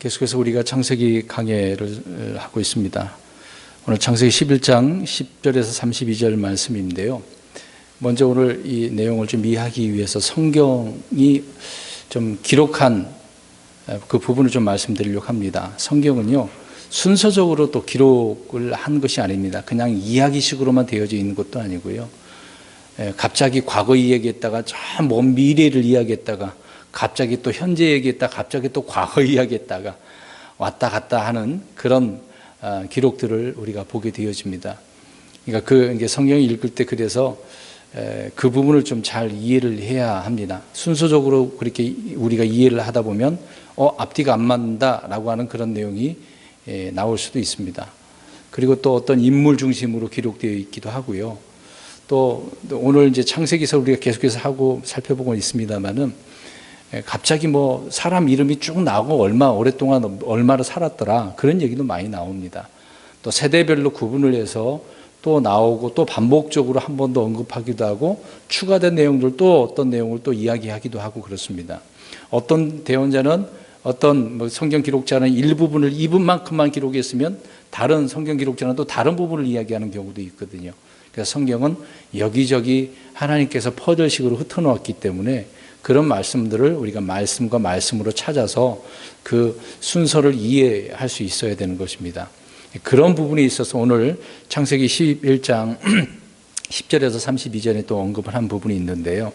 계속해서 우리가 창세기 강해를 하고 있습니다. 오늘 창세기 11장 10절에서 32절 말씀인데요. 먼저 오늘 이 내용을 좀 이해하기 위해서 성경이 좀 기록한 그 부분을 좀 말씀드리려고 합니다. 성경은요, 순서적으로 또 기록을 한 것이 아닙니다. 그냥 이야기식으로만 되어져 있는 것도 아니고요. 갑자기 과거 이야기했다가 저 먼 미래를 이야기했다가 갑자기 또 현재 얘기했다가 갑자기 또 과거 이야기했다가 왔다 갔다 하는 그런 기록들을 우리가 보게 되어집니다. 그러니까 이게 성경을 읽을 때 그래서 그 부분을 좀 잘 이해를 해야 합니다. 순서적으로 그렇게 우리가 이해를 하다 보면 앞뒤가 안 맞는다라고 하는 그런 내용이 나올 수도 있습니다. 그리고 또 어떤 인물 중심으로 기록되어 있기도 하고요. 또 오늘 이제 창세기서 우리가 계속해서 하고 살펴보고 있습니다만은 갑자기 뭐 사람 이름이 쭉 나오고 얼마 오랫동안 얼마나 살았더라 그런 얘기도 많이 나옵니다. 또 세대별로 구분을 해서 또 나오고 또 반복적으로 한 번 더 언급하기도 하고 추가된 내용들 또 어떤 내용을 또 이야기하기도 하고 그렇습니다. 어떤 대원자는 어떤 성경 기록자는 일부분을 이 부분만큼만 기록했으면 다른 성경 기록자는 또 다른 부분을 이야기하는 경우도 있거든요. 그래서 성경은 여기저기 하나님께서 퍼즐식으로 흩어놓았기 때문에 그런 말씀들을 우리가 말씀과 말씀으로 찾아서 그 순서를 이해할 수 있어야 되는 것입니다. 그런 부분에 있어서 오늘 창세기 11장 10절에서 32절에 또 언급을 한 부분이 있는데요.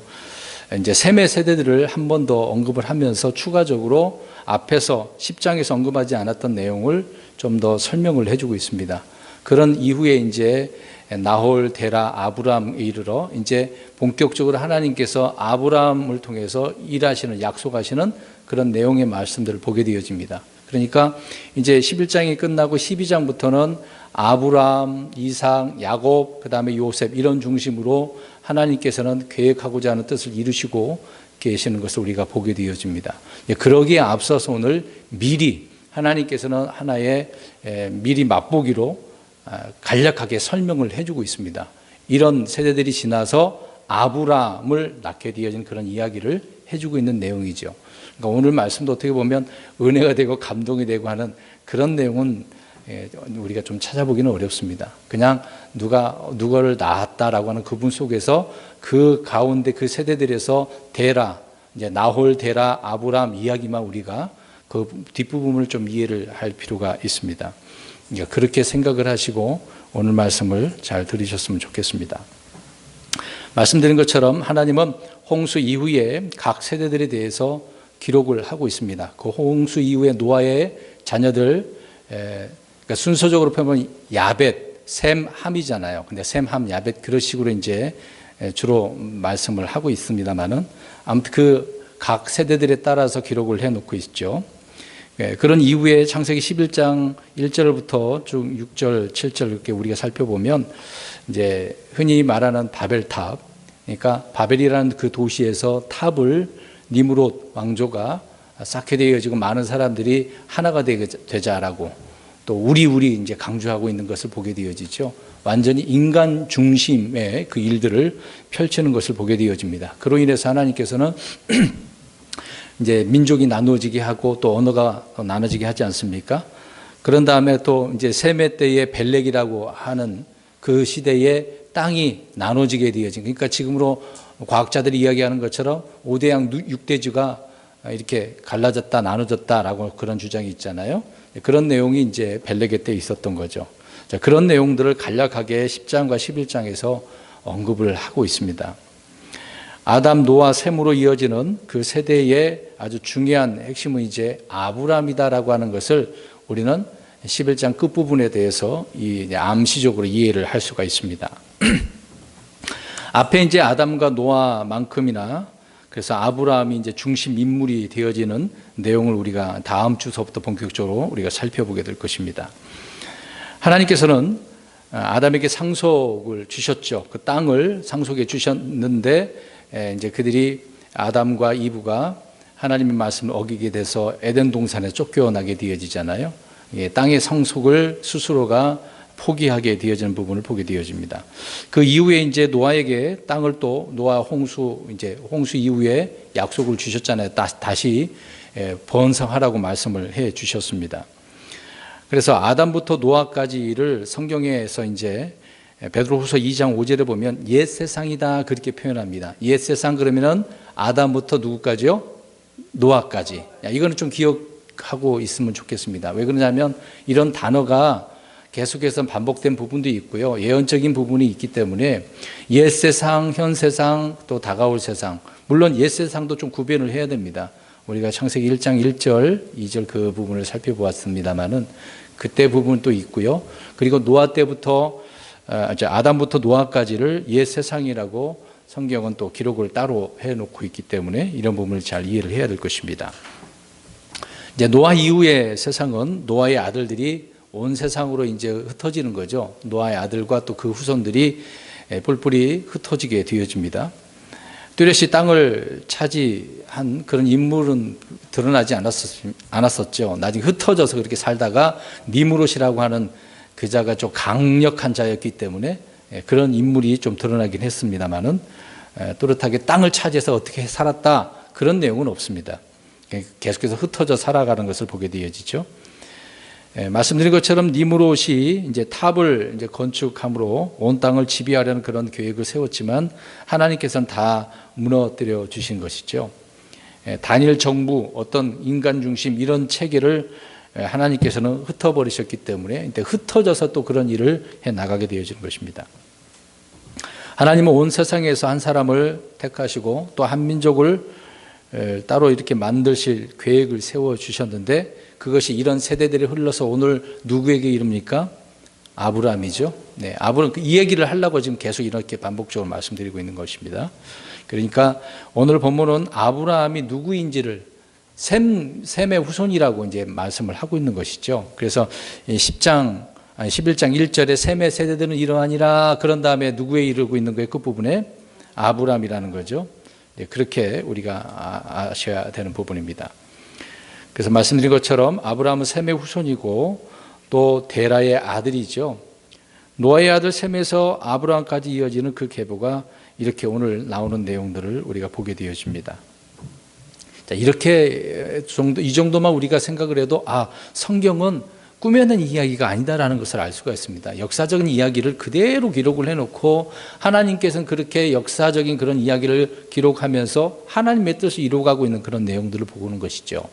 이제 셈의 세대들을 한 번 더 언급을 하면서 추가적으로 앞에서 10장에서 언급하지 않았던 내용을 좀 더 설명을 해주고 있습니다. 그런 이후에 이제 나홀, 데라, 아브람에 이르러 이제 본격적으로 하나님께서 아브람을 통해서 일하시는, 약속하시는 그런 내용의 말씀들을 보게 되어집니다. 그러니까 이제 11장이 끝나고 12장부터는 아브람, 이삭, 야곱, 그 다음에 요셉 이런 중심으로 하나님께서는 계획하고자 하는 뜻을 이루시고 계시는 것을 우리가 보게 되어집니다. 그러기에 앞서서 오늘 미리 하나님께서는 하나의 미리 맛보기로 간략하게 설명을 해주고 있습니다. 이런 세대들이 지나서 아브람을 낳게 되어진 그런 이야기를 해주고 있는 내용이죠. 그러니까 오늘 말씀도 어떻게 보면 은혜가 되고 감동이 되고 하는 그런 내용은 우리가 좀 찾아보기는 어렵습니다. 그냥 누가를 낳았다라고 하는 그분 속에서 그 가운데 그 세대들에서 데라, 이제 나홀, 데라, 아브람 이야기만 우리가 그 뒷부분을 좀 이해를 할 필요가 있습니다. 그러니까 그렇게 생각을 하시고 오늘 말씀을 잘 들으셨으면 좋겠습니다. 말씀드린 것처럼 하나님은 홍수 이후에 각 세대들에 대해서 기록을 하고 있습니다. 그 홍수 이후에 노아의 자녀들, 그러니까 순서적으로 보면 야벳, 셈, 함이잖아요. 근데 셈, 함, 야벳 그런 식으로 이제 주로 말씀을 하고 있습니다만은 아무튼 그 각 세대들에 따라서 기록을 해놓고 있죠. 그런 이후에 창세기 11장 1절부터 쭉 6절, 7절 이렇게 우리가 살펴보면 이제 흔히 말하는 바벨탑, 그러니까 바벨이라는 그 도시에서 탑을 니므롯 왕조가 쌓게 되어지고 많은 사람들이 하나가 되자라고 또 우리 이제 강조하고 있는 것을 보게 되어지죠. 완전히 인간 중심의 그 일들을 펼치는 것을 보게 되어집니다. 그로 인해서 하나님께서는 이제 민족이 나누어지게 하고 또 언어가 나눠지게 하지 않습니까? 그런 다음에 또 이제 셈의 때에 벨렉이라고 하는 그 시대에 땅이 나눠지게 되어진, 그러니까 지금으로 과학자들이 이야기하는 것처럼 5대양 6대주가 이렇게 갈라졌다 나눠졌다라고 그런 주장이 있잖아요. 그런 내용이 이제 벨렉의 때 있었던 거죠. 자, 그런 내용들을 간략하게 10장과 11장에서 언급을 하고 있습니다. 아담, 노아, 셈으로 이어지는 그 세대의 아주 중요한 핵심은 이제 아브람이다라고 하는 것을 우리는 11장 끝부분에 대해서 암시적으로 이해를 할 수가 있습니다. 앞에 이제 아담과 노아만큼이나 그래서 아브라함이 이제 중심 인물이 되어지는 내용을 우리가 다음 주서부터 본격적으로 우리가 살펴보게 될 것입니다. 하나님께서는 아담에게 상속을 주셨죠. 그 땅을 상속해 주셨는데 이제 그들이 아담과 이브가 하나님의 말씀을 어기게 돼서 에덴 동산에 쫓겨나게 되어지잖아요. 땅의 상속을 스스로가 포기하게 되어지는 부분을 보게 되어집니다. 그 이후에 이제 노아에게 땅을 또 노아 홍수 이후에 약속을 주셨잖아요. 다시 번성하라고 말씀을 해 주셨습니다. 그래서 아담부터 노아까지를 성경에서 이제 베드로후서 2장 5절에 보면 옛 세상이다 그렇게 표현합니다. 옛 세상 그러면은 아담부터 누구까지요? 노아까지. 이거는 좀 기억하고 있으면 좋겠습니다. 왜 그러냐면 이런 단어가 계속해서 반복된 부분도 있고요. 예언적인 부분이 있기 때문에 옛 세상, 현 세상, 또 다가올 세상. 물론 옛 세상도 좀 구별을 해야 됩니다. 우리가 창세기 1장 1절, 2절 그 부분을 살펴보았습니다만은 그때 부분도 있고요. 그리고 노아 때부터 아담부터 노아까지를 옛 세상이라고 성경은 또 기록을 따로 해놓고 있기 때문에 이런 부분을 잘 이해를 해야 될 것입니다. 이제 노아 이후의 세상은 노아의 아들들이 온 세상으로 이제 흩어지는 거죠. 노아의 아들과 또 그 후손들이 뿔뿔이 흩어지게 되어집니다. 뚜렷이 땅을 차지한 그런 인물은 드러나지 않았었죠. 나중에 흩어져서 그렇게 살다가 니무롯이라고 하는 그자가 좀 강력한 자였기 때문에 그런 인물이 좀 드러나긴 했습니다만은 뚜렷하게 땅을 차지해서 어떻게 살았다 그런 내용은 없습니다. 계속해서 흩어져 살아가는 것을 보게 되어지죠. 말씀드린 것처럼 니무롯이 이제 탑을 이제 건축함으로 온 땅을 지배하려는 그런 계획을 세웠지만 하나님께서는 다 무너뜨려 주신 것이죠. 단일 정부, 어떤 인간 중심 이런 체계를 하나님께서는 흩어버리셨기 때문에 흩어져서 또 그런 일을 해 나가게 되어지는 것입니다. 하나님은 온 세상에서 한 사람을 택하시고 또 한 민족을 따로 이렇게 만드실 계획을 세워주셨는데 그것이 이런 세대들이 흘러서 오늘 누구에게 이릅니까? 아브라함이죠. 네, 아브라함 이 얘기를 하려고 지금 계속 이렇게 반복적으로 말씀드리고 있는 것입니다. 그러니까 오늘 본문은 아브라함이 누구인지를 셈의 후손이라고 이제 말씀을 하고 있는 것이죠. 그래서 11장 1절에 셈의 세대들은 이러하니라 그런 다음에 누구에 이르고 있는 거예요? 그 부분에 아브라함이라는 거죠. 네, 그렇게 우리가 아셔야 되는 부분입니다. 그래서 말씀드린 것처럼 아브라함은 셈의 후손이고 또 데라의 아들이죠. 노아의 아들 셈에서 아브라함까지 이어지는 그 계보가 이렇게 오늘 나오는 내용들을 우리가 보게 되어집니다. 자, 이렇게 이 정도만 우리가 생각을 해도 성경은 꾸며낸 이야기가 아니다라는 것을 알 수가 있습니다. 역사적인 이야기를 그대로 기록을 해놓고 하나님께서는 그렇게 역사적인 그런 이야기를 기록하면서 하나님의 뜻을 이루어가고 있는 그런 내용들을 보는 것이죠.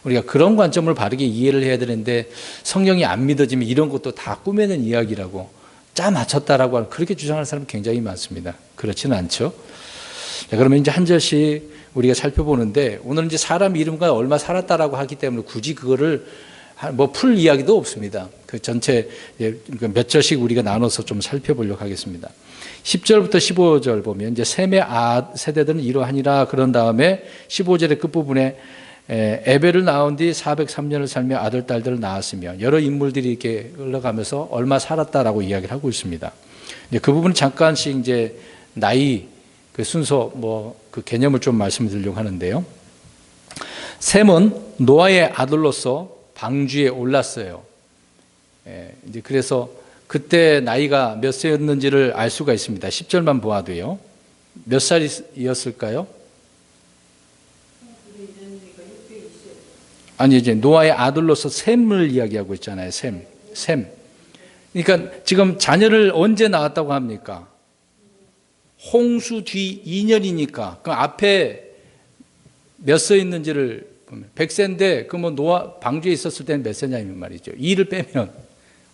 우리가 그런 관점을 바르게 이해를 해야 되는데 성경이 안 믿어지면 이런 것도 다 꾸며낸 이야기라고 짜 맞췄다라고 하는 그렇게 주장하는 사람이 굉장히 많습니다. 그렇지는 않죠. 자, 그러면 이제 한 절씩 우리가 살펴보는데 오늘 이제 사람 이름과 얼마 살았다라고 하기 때문에 굳이 그거를 풀 이야기도 없습니다. 그 전체 몇 절씩 우리가 나눠서 좀 살펴보려고 하겠습니다. 10절부터 15절 보면 이제 셈의 세대들은 이러하니라 그런 다음에 15절의 끝부분에 에벨을 낳은 뒤 403년을 살며 아들, 딸들을 낳았으며 여러 인물들이 이렇게 흘러가면서 얼마 살았다라고 이야기를 하고 있습니다. 그 부분은 잠깐씩 이제 나이, 그 순서, 그 개념을 좀 말씀드리려고 하는데요. 셈은 노아의 아들로서 방주에 올랐어요. 이제 그래서 그때 나이가 몇 세였는지를 알 수가 있습니다. 10절만 보아도요. 몇 살이었을까요? 아니, 이제 노아의 아들로서 셈을 이야기하고 있잖아요. 셈. 그러니까 지금 자녀를 언제 낳았다고 합니까? 홍수 뒤 2년이니까 그 앞에 몇 세 있는지를 보면 100세인데 그러면 노아 방주에 있었을 때는 몇 세냐면 말이죠. 2를 빼면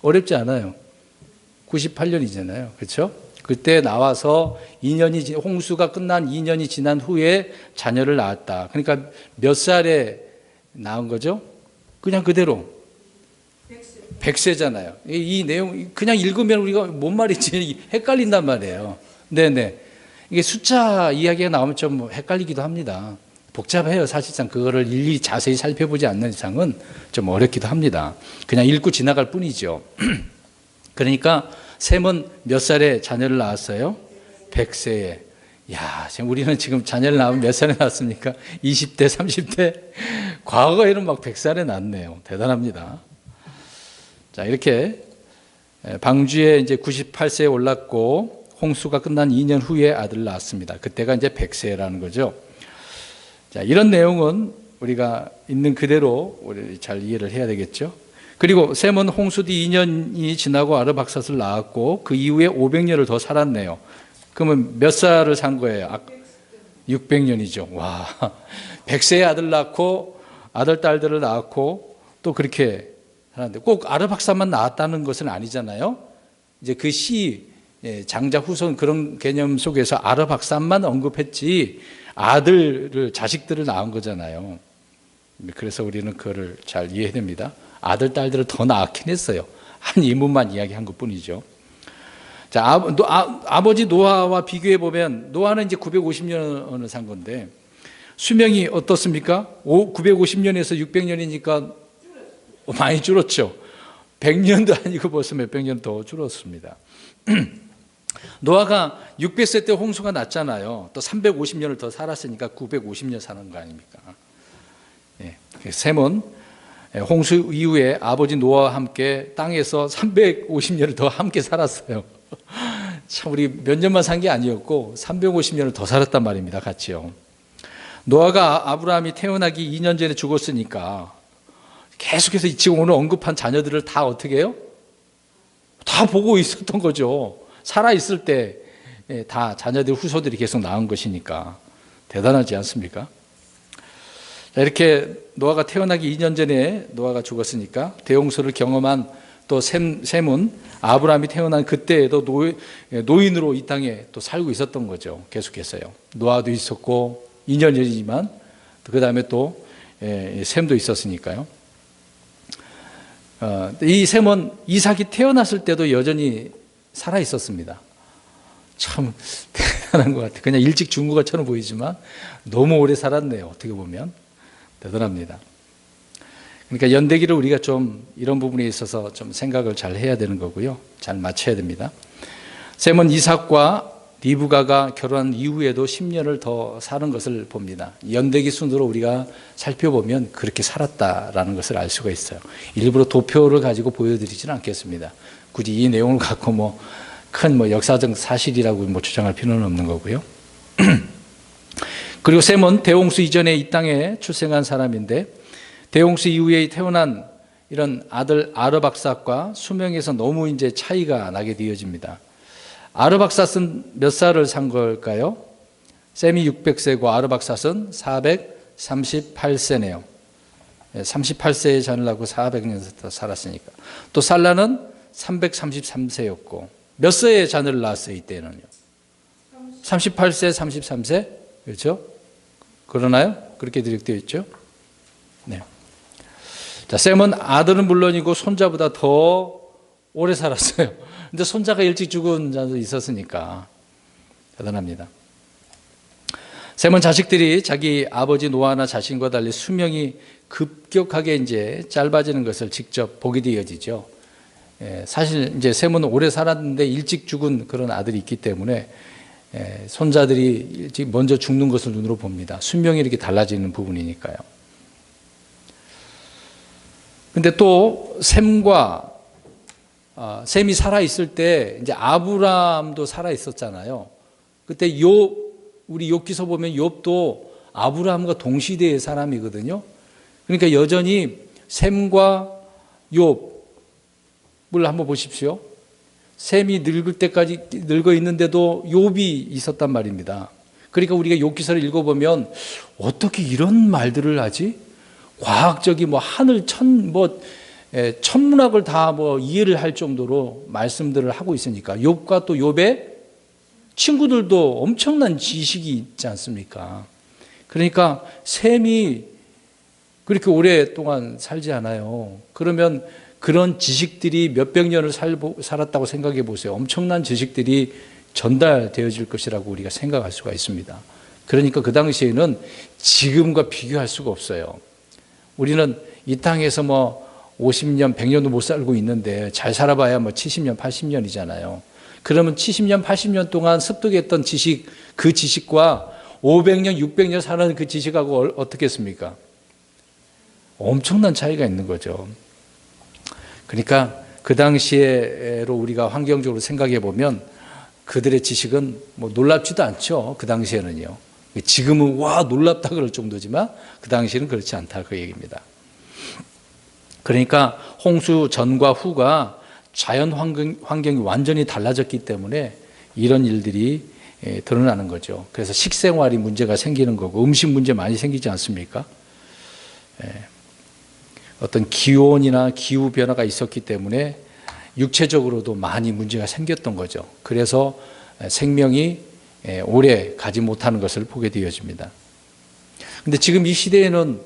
어렵지 않아요. 98년이잖아요. 그렇죠? 그때 나와서 홍수가 끝난 2년이 지난 후에 자녀를 낳았다. 그러니까 몇 살에 낳은 거죠? 그냥 그대로 100세잖아요. 이 내용 그냥 읽으면 우리가 뭔 말인지 헷갈린단 말이에요. 네네. 이게 숫자 이야기가 나오면 좀 헷갈리기도 합니다. 복잡해요. 사실상 그거를 일일이 자세히 살펴보지 않는 이상은 좀 어렵기도 합니다. 그냥 읽고 지나갈 뿐이죠. 그러니까 셈은 몇 살에 자녀를 낳았어요? 100세에. 야, 지금 우리는 지금 자녀를 낳으면 몇 살에 낳았습니까? 20대, 30대? 과거에는 막 100살에 낳았네요. 대단합니다. 자, 이렇게 방주에 이제 98세에 올랐고 홍수가 끝난 2년 후에 아들을 낳았습니다. 그때가 이제 100세라는 거죠. 자, 이런 내용은 우리가 있는 그대로 우리 잘 이해를 해야 되겠죠. 그리고 셈은 홍수 뒤 2년이 지나고 아르박삿을 낳았고 그 이후에 500년을 더 살았네요. 그러면 몇 살을 산 거예요? 600년이죠. 와, 100세의 아들 낳고 아들 딸들을 낳았고 또 그렇게 살았는데 꼭 아르박삿만 낳았다는 것은 아니잖아요. 이제 그 장자 후손 그런 개념 속에서 아르박삿만 언급했지 아들을 자식들을 낳은 거잖아요. 그래서 우리는 그거를 잘 이해해야 됩니다. 아들 딸들을 더 낳긴 했어요. 한 인물만 이야기한 것뿐이죠. 자, 아버지 노아와 비교해 보면 노아는 이제 950년을 산 건데 수명이 어떻습니까? 950년에서 600년이니까 많이 줄었죠. 100년도 아니고 벌써 몇백 년 더 줄었습니다. 노아가 600세 때 홍수가 났잖아요. 또 350년을 더 살았으니까 950년 사는 거 아닙니까? 예, 셈은 홍수 이후에 아버지 노아와 함께 땅에서 350년을 더 함께 살았어요. 참 우리 몇 년만 산 게 아니었고 350년을 더 살았단 말입니다. 같이요. 노아가 아브라함이 태어나기 2년 전에 죽었으니까 계속해서 지금 오늘 언급한 자녀들을 다 어떻게 해요? 다 보고 있었던 거죠. 살아있을 때 다 자녀들 후손들이 계속 낳은 것이니까 대단하지 않습니까? 자, 이렇게 노아가 태어나기 2년 전에 노아가 죽었으니까 대홍수를 경험한 또 셈은 아브라함이 태어난 그때에도 노인으로 이 땅에 또 살고 있었던 거죠. 계속해서요. 노아도 있었고 2년 전이지만 그 다음에 또 셈도 있었으니까요. 이 셈은 이삭이 태어났을 때도 여전히 살아 있었습니다. 참 대단한 것 같아요. 그냥 일찍 죽은 것처럼 보이지만 너무 오래 살았네요. 어떻게 보면 대단합니다. 그러니까 연대기를 우리가 좀 이런 부분에 있어서 좀 생각을 잘 해야 되는 거고요. 잘 맞춰야 됩니다. 셈은 이삭과 리브가가 결혼한 이후에도 10년을 더 사는 것을 봅니다. 연대기 순으로 우리가 살펴보면 그렇게 살았다라는 것을 알 수가 있어요. 일부러 도표를 가지고 보여드리지는 않겠습니다. 굳이 이 내용을 갖고 큰 역사적 사실이라고 주장할 필요는 없는 거고요. 그리고 셈은 대홍수 이전에 이 땅에 출생한 사람인데 대홍수 이후에 태어난 이런 아들 아르박삿과 수명에서 너무 이제 차이가 나게 되어집니다. 아르박삿은 몇 살을 산 걸까요? 셈이 600세고 아르박삿은 438세네요. 38세에 자녀를 낳고 400년 살았으니까. 또 살라는 333세였고 몇 세에 자녀를 낳았어요? 이때는요. 38세, 33세? 그렇죠? 그러나요? 그렇게 기록되어 있죠? 네. 자, 셈은 아들은 물론이고 손자보다 더 오래 살았어요. 근데 손자가 일찍 죽은 자도 있었으니까 대단합니다. 셈은 자식들이 자기 아버지 노아나 자신과 달리 수명이 급격하게 이제 짧아지는 것을 직접 보게 되어지죠. 사실 이제 셈은 오래 살았는데 일찍 죽은 그런 아들이 있기 때문에 손자들이 일찍 먼저 죽는 것을 눈으로 봅니다. 수명이 이렇게 달라지는 부분이니까요. 근데 또 셈이 살아 있을 때 이제 아브라함도 살아 있었잖아요. 그때 우리 욥기서 보면 욥도 아브라함과 동시대의 사람이거든요. 그러니까 여전히 셈과 욥을 한번 보십시오. 셈이 늙을 때까지 늙어 있는데도 욥이 있었단 말입니다. 그러니까 우리가 욥기서를 읽어보면 어떻게 이런 말들을 하지? 과학적인 하늘 천문학을 다 이해를 할 정도로 말씀들을 하고 있으니까 욥과 또 욥의 친구들도 엄청난 지식이 있지 않습니까? 그러니까 셈이 그렇게 오랫동안 살지 않아요. 그러면 그런 지식들이 몇백 년을 살았다고 생각해 보세요. 엄청난 지식들이 전달되어질 것이라고 우리가 생각할 수가 있습니다. 그러니까 그 당시에는 지금과 비교할 수가 없어요. 우리는 이 땅에서 50년, 100년도 못 살고 있는데 잘 살아봐야 70년, 80년이잖아요. 그러면 70년, 80년 동안 습득했던 지식, 그 지식과 500년, 600년 사는 그 지식하고 어떻겠습니까? 엄청난 차이가 있는 거죠. 그러니까 그 당시에로 우리가 환경적으로 생각해 보면 그들의 지식은 놀랍지도 않죠. 그 당시에는요. 지금은 와 놀랍다 그럴 정도지만 그 당시는 그렇지 않다 그 얘기입니다. 그러니까 홍수 전과 후가 자연 환경이 완전히 달라졌기 때문에 이런 일들이 드러나는 거죠. 그래서 식생활이 문제가 생기는 거고 음식 문제 많이 생기지 않습니까? 어떤 기온이나 기후 변화가 있었기 때문에 육체적으로도 많이 문제가 생겼던 거죠. 그래서 생명이 오래 가지 못하는 것을 보게 되어집니다. 근데 지금 이 시대에는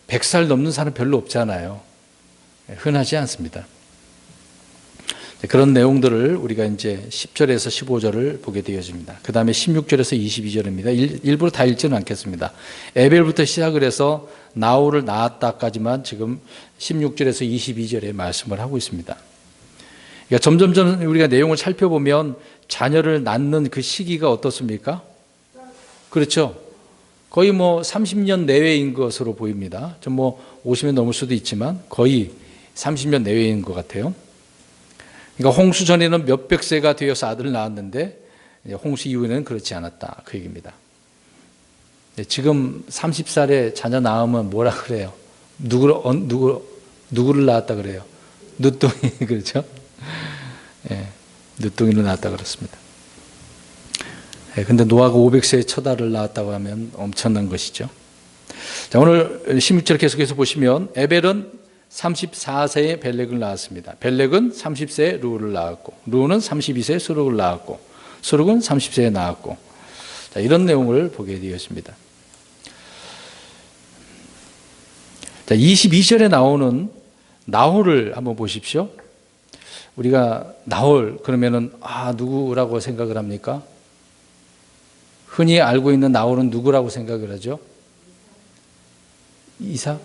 100살 넘는 사람 별로 없잖아요. 흔하지 않습니다. 그런 내용들을 우리가 이제 10절에서 15절을 보게 되어집니다. 그 다음에 16절에서 22절입니다. 일부러 다 읽지는 않겠습니다. 에벨부터 시작을 해서 나홀을 낳았다까지만 지금 16절에서 22절에 말씀을 하고 있습니다. 그러니까 점점 우리가 내용을 살펴보면 자녀를 낳는 그 시기가 어떻습니까? 그렇죠. 거의 30년 내외인 것으로 보입니다. 좀 50년 넘을 수도 있지만 거의 30년 내외인 것 같아요. 그러니까 홍수 전에는 몇백 세가 되어서 아들을 낳았는데 홍수 이후에는 그렇지 않았다 그 얘기입니다. 지금 30살에 자녀 낳으면 뭐라 그래요? 누구를 낳았다 그래요? 늦둥이 그렇죠? 늦둥이를 낳았다 그렇습니다. 근데 노아가 500세에 첫 아들을 낳았다고 하면 엄청난 것이죠. 자, 오늘 16절 계속해서 보시면 에벨은 34세에 벨렉을 낳았습니다. 벨렉은 30세에 르우를 낳았고 르우는 32세에 수룩을 낳았고 수룩은 30세에 낳았고 자, 이런 내용을 보게 되었습니다. 자, 22절에 나오는 나홀을 한번 보십시오. 우리가 나홀 그러면은 누구라고 생각을 합니까? 흔히 알고 있는 나홀은 누구라고 생각을 하죠? 이삭?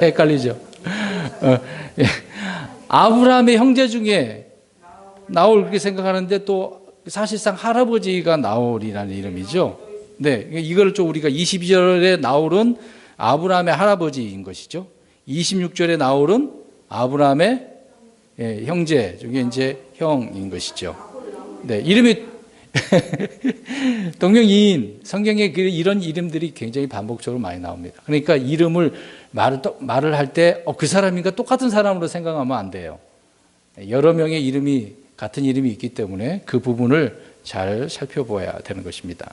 헷갈리죠. 아브라함의 형제 중에 나홀 그렇게 생각하는데 또 사실상 할아버지가 나홀이라는 이름이죠. 네, 이걸 좀 우리가 22절에 나홀은 아브라함의 할아버지인 것이죠. 26절에 나홀은 아브라함의 형제 중에 이제 형인 것이죠. 네, 이름이 동명이인 성경에 이런 이름들이 굉장히 반복적으로 많이 나옵니다. 그러니까 이름을 말을 할 때 그 사람인가 똑같은 사람으로 생각하면 안 돼요. 여러 명의 이름이 같은 이름이 있기 때문에 그 부분을 잘 살펴봐야 되는 것입니다.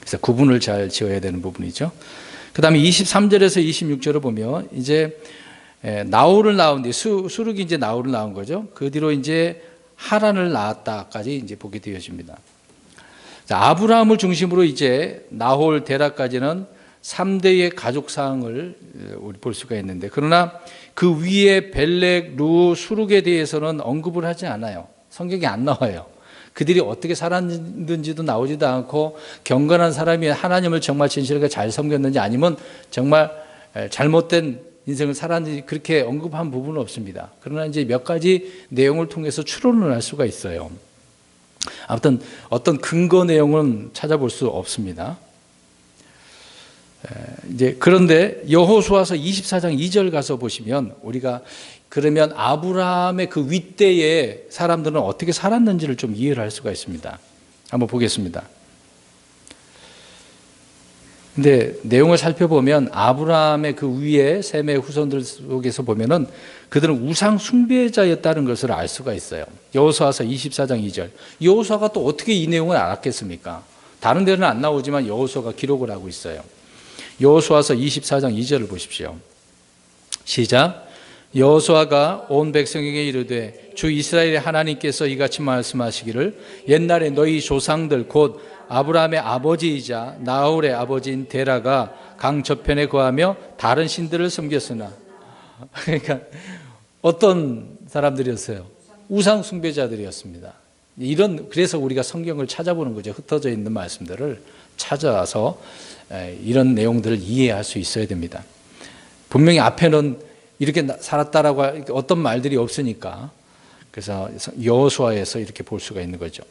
그래서 구분을 잘 지어야 되는 부분이죠. 그 다음에 23절에서 26절을 보면 이제 나홀을 낳은 뒤 수룩이 이제 나홀을 낳은 거죠. 그 뒤로 이제 하란을 낳았다까지 이제 보게 되어집니다. 자, 아브라함을 중심으로 이제 나홀 데라까지는 3대의 가족 사항을 우리 볼 수가 있는데 그러나 그 위에 벨렉, 루, 수룩에 대해서는 언급을 하지 않아요. 성경에 안 나와요. 그들이 어떻게 살았는지도 나오지도 않고 경건한 사람이 하나님을 정말 진실하게 잘 섬겼는지 아니면 정말 잘못된 인생을 살았는지 그렇게 언급한 부분은 없습니다. 그러나 이제 몇 가지 내용을 통해서 추론을 할 수가 있어요. 아무튼 어떤 근거 내용은 찾아볼 수 없습니다. 이제 그런데 여호수아서 24장 2절 가서 보시면 우리가 그러면 아브라함의 그 윗대의 사람들은 어떻게 살았는지를 좀 이해를 할 수가 있습니다. 한번 보겠습니다. 근데 내용을 살펴보면 아브라함의 그 위에 셈의 후손들 속에서 보면은 그들은 우상 숭배자였다는 것을 알 수가 있어요. 여호수아서 24장 2절. 여호수아가 또 어떻게 이 내용을 알았겠습니까? 다른 데는 안 나오지만 여호수아가 기록을 하고 있어요. 여호수아서 24장 2절을 보십시오. 시작. 여호수아가 온 백성에게 이르되 주 이스라엘의 하나님께서 이같이 말씀하시기를 옛날에 너희 조상들 곧 아브라함의 아버지이자 나홀의 아버지인 데라가 강 저편에 거하며 다른 신들을 섬겼으나 그러니까 어떤 사람들이었어요? 우상 숭배자들이었습니다. 그래서 우리가 성경을 찾아보는 거죠. 흩어져 있는 말씀들을 찾아서 이런 내용들을 이해할 수 있어야 됩니다. 분명히 앞에는 이렇게 살았다라고 어떤 말들이 없으니까 그래서 여호수아에서 이렇게 볼 수가 있는 거죠.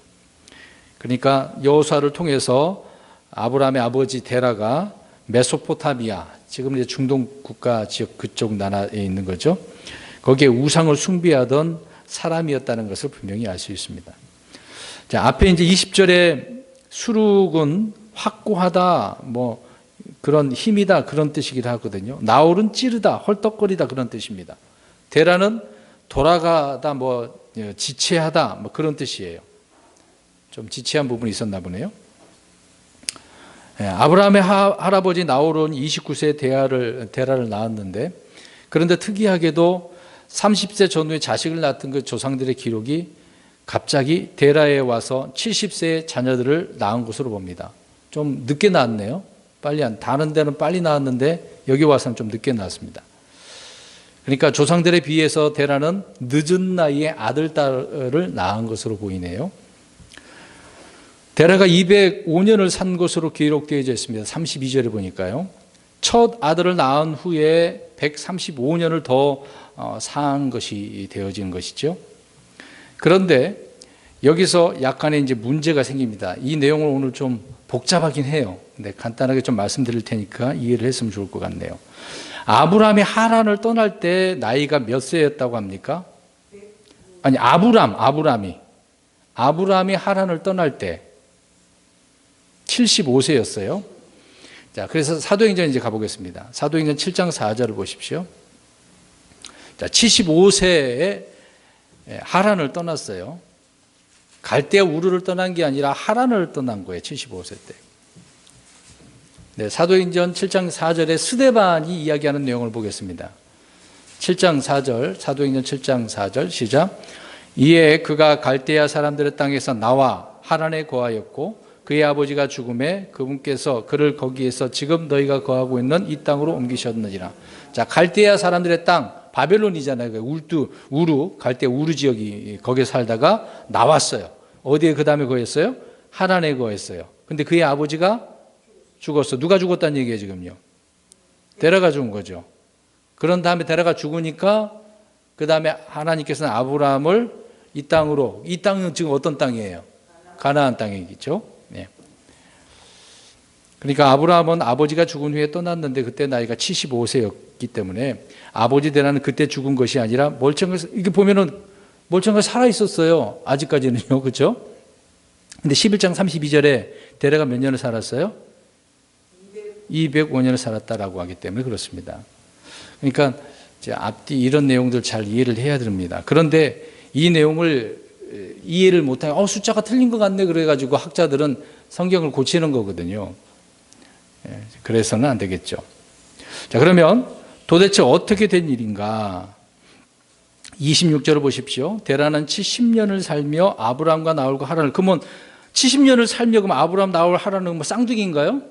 그러니까 여호수아를 통해서 아브라함의 아버지 데라가 메소포타미아, 지금 이제 중동 국가 지역 그쪽 나라에 있는 거죠. 거기에 우상을 숭배하던 사람이었다는 것을 분명히 알 수 있습니다. 자, 앞에 이제 20절에 수룩은 확고하다, 뭐 그런 힘이다 그런 뜻이기도 하거든요. 나홀은 찌르다, 헐떡거리다 그런 뜻입니다. 데라는 돌아가다, 뭐 지체하다, 뭐 그런 뜻이에요. 좀 지체한 부분이 있었나 보네요. 아브라함의 할아버지 나홀은 29세에 데라를 낳았는데, 그런데 특이하게도 30세 전후에 자식을 낳았던 그 조상들의 기록이 갑자기 데라에 와서 70세의 자녀들을 낳은 것으로 봅니다. 좀 늦게 낳았네요. 다른 데는 빨리 낳았는데 여기 와서는 좀 늦게 낳았습니다. 그러니까 조상들에 비해서 데라는 늦은 나이에 아들, 딸을 낳은 것으로 보이네요. 데라가 205년을 산 것으로 기록되어 있습니다. 32절에 보니까요. 첫 아들을 낳은 후에 135년을 더 산 것이 되어진 것이죠. 그런데 여기서 약간의 이제 문제가 생깁니다. 이 내용을 오늘 좀 복잡하긴 해요. 근데 간단하게 좀 말씀드릴 테니까 이해를 했으면 좋을 것 같네요. 아브라함이 하란을 떠날 때 나이가 몇 세였다고 합니까? 아니, 아브라함이 하란을 떠날 때 75세였어요. 자, 그래서 사도행전 이제 가보겠습니다. 사도행전 7장 4절을 보십시오. 자, 75세에 하란을 떠났어요. 갈대아 우르를 떠난 게 아니라 하란을 떠난 거예요. 75세 때. 네, 사도행전 7장 4절에 스데반이 이야기하는 내용을 보겠습니다. 7장 4절, 사도행전 7장 4절 시작. 이에 그가 갈대아 사람들의 땅에서 나와 하란에 거하였고 그의 아버지가 죽음에 그분께서 그를 거기에서 지금 너희가 거하고 있는 이 땅으로 옮기셨느니라. 자, 갈대아 사람들의 땅, 바벨론이잖아요. 우루, 갈대아 우루 지역이 거기에 살다가 나왔어요. 어디에 그 다음에 거했어요? 하란에 거했어요. 근데 그의 아버지가 죽었어. 누가 죽었다는 얘기예요, 지금요? 데라가 죽은 거죠. 그런 다음에 데라가 죽으니까 그 다음에 하나님께서는 아브라함을 이 땅으로, 이 땅은 지금 어떤 땅이에요? 가나안 땅이겠죠. 네. 그러니까 아브라함은 아버지가 죽은 후에 떠났는데 그때 나이가 75세였기 때문에 아버지 데라는 그때 죽은 것이 아니라 멀쩡하게, 이게 보면은 멀쩡하게 살아 있었어요. 아직까지는요. 그렇죠? 근데 11장 32절에 데라가 몇 년을 살았어요? 205년을 살았다라고 하기 때문에 그렇습니다. 그러니까 이제 앞뒤 이런 내용들 잘 이해를 해야 됩니다. 그런데 이 내용을 이해를 못하면 숫자가 틀린 것 같네 그래가지고 학자들은 성경을 고치는 거거든요. 그래서는 안 되겠죠. 자, 그러면 도대체 어떻게 된 일인가? 26절을 보십시오. 데라는 70년을 살며 아브라함과 나홀과 하란을, 그러면 70년을 살며 그럼 아브라함, 나홀, 하란은 뭐 쌍둥이인가요?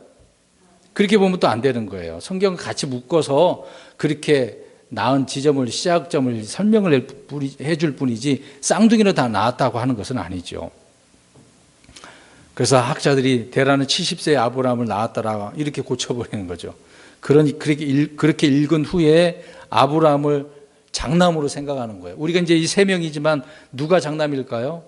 그렇게 보면 또 안 되는 거예요. 성경을 같이 묶어서 그렇게 낳은 지점을, 시작점을 설명을 해줄 뿐이지 쌍둥이로 다 낳았다고 하는 것은 아니죠. 그래서 학자들이 데라는 70세에 아브라함을 낳았다라 이렇게 고쳐버리는 거죠. 그렇게 읽은 후에 아브라함을 장남으로 생각하는 거예요. 우리가 이제 이 세 명이지만 누가 장남일까요?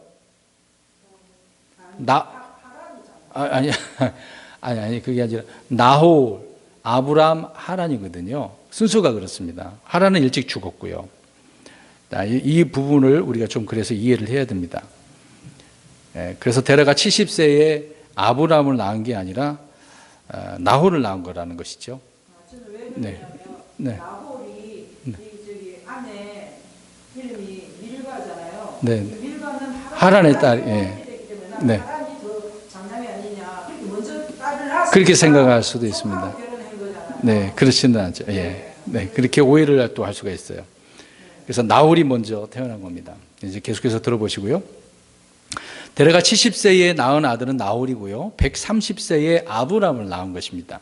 아니, 그게 아니라 나홀, 아브라함, 하란이거든요. 순서가 그렇습니다. 하란은 일찍 죽었고요. 이 부분을 우리가 좀 그래서 이해를 해야 됩니다. 그래서 데라가 70세에 아브라함을 낳은 게 아니라 나홀을 낳은 거라는 것이죠. 저는 왜 네. 그러냐면 네. 나홀이 저기 아내 이름이 밀가잖아요. 네. 밀가는 하란의 딸, 네. 하란이 더 장남이 아니냐. 그렇게 먼저 딸을 낳았으니까 그렇게 생각할 수도 있습니다. 결혼한 거잖아요. 네, 그렇지는 않죠. 예. 네, 그렇게 오해를 또 할 수가 있어요. 그래서 나홀이 먼저 태어난 겁니다. 이제 계속해서 들어보시고요. 데라가 70세에 낳은 아들은 나홀이고요. 130세에 아브라함을 낳은 것입니다.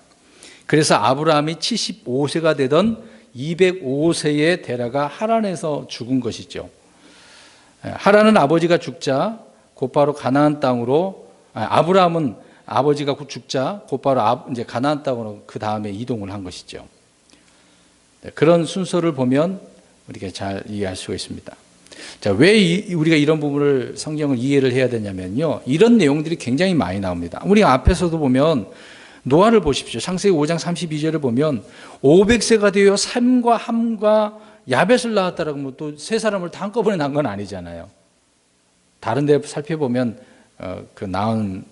그래서 아브라함이 75세가 되던 205세에 데라가 하란에서 죽은 것이죠. 하란은 아버지가 죽자 곧바로 가나안 땅으로, 아브라함은 아버지가 죽자 곧바로 이제 가나안 땅으로 그 다음에 이동을 한 것이죠. 그런 순서를 보면 우리가 잘 이해할 수가 있습니다. 자, 왜 우리가 이런 부분을 성경을 이해를 해야 되냐면요. 이런 내용들이 굉장히 많이 나옵니다. 우리 앞에서도 보면 노아를 보십시오. 창세기 5장 32절을 보면 500세가 되어 샘과 함과 야벳을 낳았다라고 하면 또 세 사람을 다 한꺼번에 낳은 건 아니잖아요. 다른 데 살펴보면 그 낳은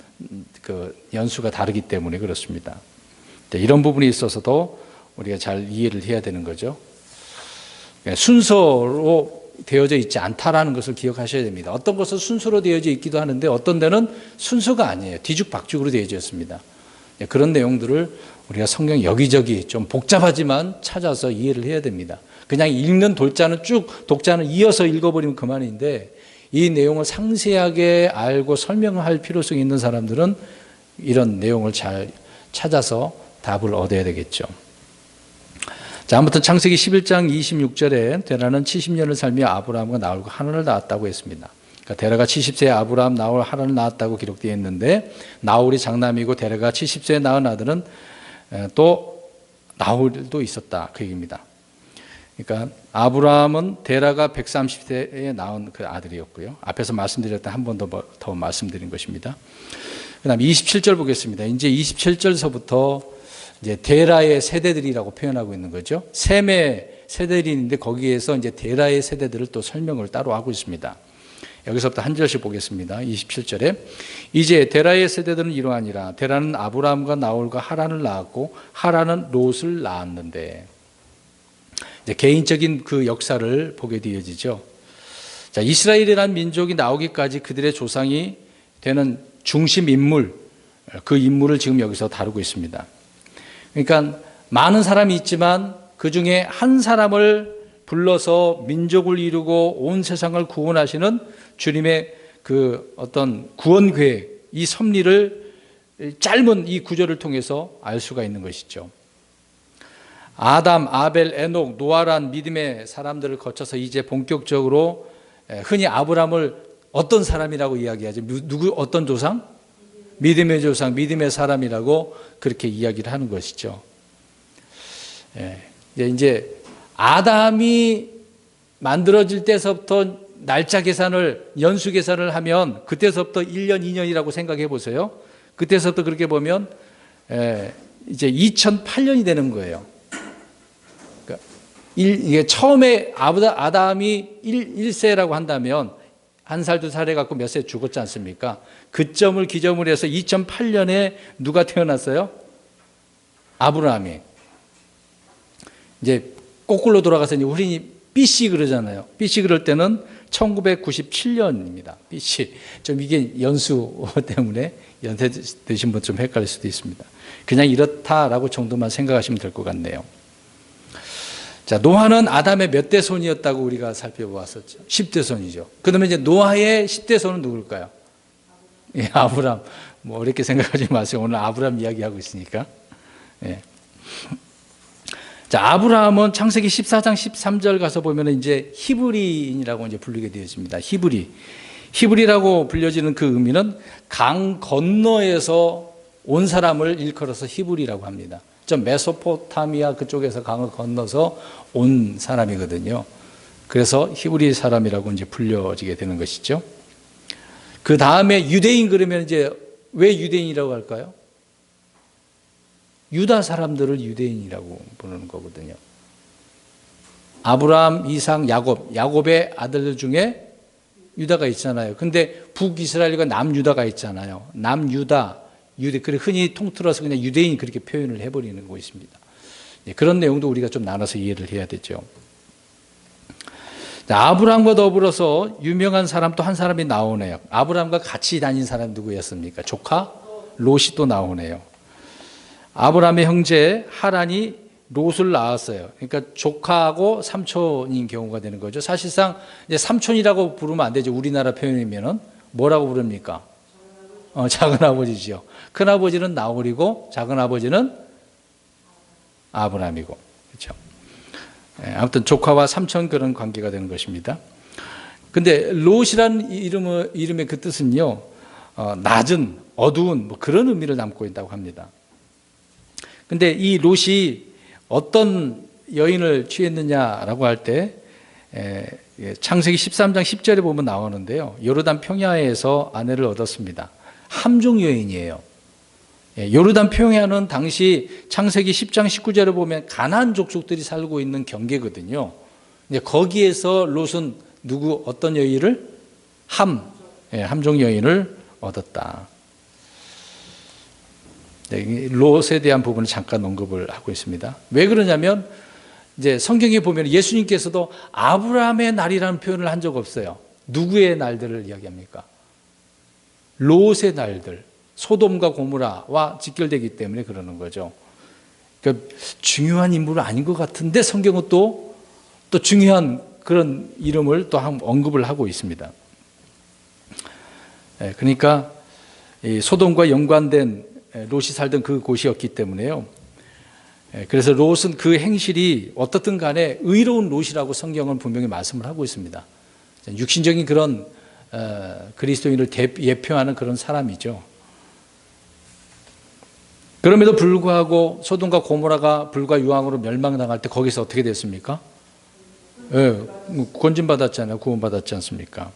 그 연수가 다르기 때문에 그렇습니다. 이런 부분이 있어서도 우리가 잘 이해를 해야 되는 거죠. 순서로 되어져 있지 않다라는 것을 기억하셔야 됩니다. 어떤 것은 순서로 되어져 있기도 하는데 어떤 데는 순서가 아니에요. 뒤죽박죽으로 되어져 있습니다. 그런 내용들을 우리가 성경 여기저기 좀 복잡하지만 찾아서 이해를 해야 됩니다. 그냥 읽는 독자는 이어서 읽어버리면 그만인데 이 내용을 상세하게 알고 설명할 필요성이 있는 사람들은 이런 내용을 잘 찾아서 답을 얻어야 되겠죠. 자, 아무튼 창세기 11장 26절에 데라는 70년을 살며 아브라함과 나홀과 하란을 낳았다고 했습니다. 그러니까 데라가 70세에 아브라함, 나홀, 하란을 낳았다고 기록되어 있는데 나홀이 장남이고 데라가 70세에 낳은 아들은 또 나홀도 있었다 그 얘기입니다. 그러니까 아브라함은 데라가 130세에 낳은 그 아들이었고요. 앞에서 말씀드렸던 한 번 더 말씀드린 것입니다. 그다음 27절 보겠습니다. 이제 27절서부터 이제 데라의 세대들이라고 표현하고 있는 거죠. 셈의 세대들이 있는데 거기에서 이제 데라의 세대들을 또 설명을 따로 하고 있습니다. 여기서부터 한 절씩 보겠습니다. 27절에 이제 데라의 세대들은 이러하니라. 데라는 아브라함과 나홀과 하란을 낳았고 하란은 롯을 낳았는데 이제 개인적인 그 역사를 보게 되어지죠. 자, 이스라엘이라는 민족이 나오기까지 그들의 조상이 되는 중심 인물, 그 인물을 지금 여기서 다루고 있습니다. 그러니까 많은 사람이 있지만 그 중에 한 사람을 불러서 민족을 이루고 온 세상을 구원하시는 주님의 그 어떤 구원 계획, 이 섭리를 짧은 이 구절을 통해서 알 수가 있는 것이죠. 아담, 아벨, 에녹, 노아란 믿음의 사람들을 거쳐서 이제 본격적으로 흔히 아브라함을 어떤 사람이라고 이야기하죠? 어떤 조상? 믿음의 조상, 믿음의 사람이라고 그렇게 이야기를 하는 것이죠. 이제 아담이 만들어질 때서부터 날짜 계산을, 연수 계산을 하면 그때서부터 1년, 2년이라고 생각해 보세요. 그때서부터 그렇게 보면 이제 2008년이 되는 거예요. 그러니까 이게 처음에 아담이 1세라고 한다면 한 살, 두 살 해갖고 몇 세 죽었지 않습니까? 그 점을 기점으로 해서 2008년에 누가 태어났어요? 아브라함이. 이제 거꾸로 돌아가서 이제 우리 BC 그러잖아요. BC 그럴 때는 1997년입니다. BC. 좀 이게 연수 때문에 연세 드신 분 좀 헷갈릴 수도 있습니다. 그냥 이렇다라고 정도만 생각하시면 될 것 같네요. 자, 노아는 아담의 몇 대 손이었다고 우리가 살펴보았었죠. 10대 손이죠. 그러면 이제 노아의 10대 손은 누굴까요? 예, 아브람. 뭐 어렵게 생각하지 마세요. 오늘 아브람 이야기하고 있으니까. 예. 자, 아브라함은 창세기 14장 13절 가서 보면 이제 히브리인이라고 이제 불리게 되어집니다. 히브리라고 불려지는 그 의미는 강 건너에서 온 사람을 일컬어서 히브리라고 합니다. 좀 메소포타미아 그쪽에서 강을 건너서 온 사람이거든요. 그래서 히브리 사람이라고 이제 불려지게 되는 것이죠. 그 다음에 유대인 그러면 이제 왜 유대인이라고 할까요? 유다 사람들을 유대인이라고 부르는 거거든요. 아브라함, 이삭, 야곱의 아들들 중에 유다가 있잖아요. 근데 북이스라엘과 남유다가 있잖아요. 남유다, 그래 흔히 통틀어서 그냥 유대인 그렇게 표현을 해버리는 거 있습니다. 그런 내용도 우리가 좀 나눠서 이해를 해야 되죠. 아브라함과 더불어서 유명한 사람 또 한 사람이 나오네요. 아브라함과 같이 다닌 사람 누구였습니까? 조카 롯이 또 나오네요. 아브라함의 형제 하란이 롯을 낳았어요. 그러니까 조카하고 삼촌인 경우가 되는 거죠. 사실상 이제 삼촌이라고 부르면 안 되죠. 우리나라 표현이면은 뭐라고 부릅니까? 작은 아버지죠. 큰 아버지는 나홀이고 작은 아버지는 아브라함이고, 그렇죠. 아무튼 조카와 삼촌 그런 관계가 되는 것입니다. 근데 롯이라는 이름의 그 뜻은요, 낮은, 어두운 뭐 그런 의미를 담고 있다고 합니다. 근데 이 롯이 어떤 여인을 취했느냐라고 할 때 창세기 13장 10절에 보면 나오는데요. 요르단 평야에서 아내를 얻었습니다. 함종 여인이에요. 요르단 평야는 당시 창세기 10장 19절에 보면 가나안 족속들이 살고 있는 경계거든요. 이제 거기에서 롯은 어떤 여인을 함종 여인을 얻었다. 네, 롯에 대한 부분을 잠깐 언급을 하고 있습니다. 왜 그러냐면 이제 성경에 보면 예수님께서도 아브라함의 날이라는 표현을 한 적 없어요. 누구의 날들을 이야기합니까? 롯의 날들, 소돔과 고모라와 직결되기 때문에 그러는 거죠. 그러니까 중요한 인물은 아닌 것 같은데 성경은 또 중요한 그런 이름을 또 언급을 하고 있습니다. 그러니까 이 소돔과 연관된 롯이 살던 그 곳이었기 때문에요. 그래서 롯은 그 행실이 어떻든 간에 의로운 롯이라고 성경은 분명히 말씀을 하고 있습니다. 육신적인 그런 그리스도인을 예표하는 그런 사람이죠. 그럼에도 불구하고 소돔과 고모라가 불과 유황으로 멸망당할 때 거기서 어떻게 됐습니까? 건진받았잖아요. 구원받았지 않습니까?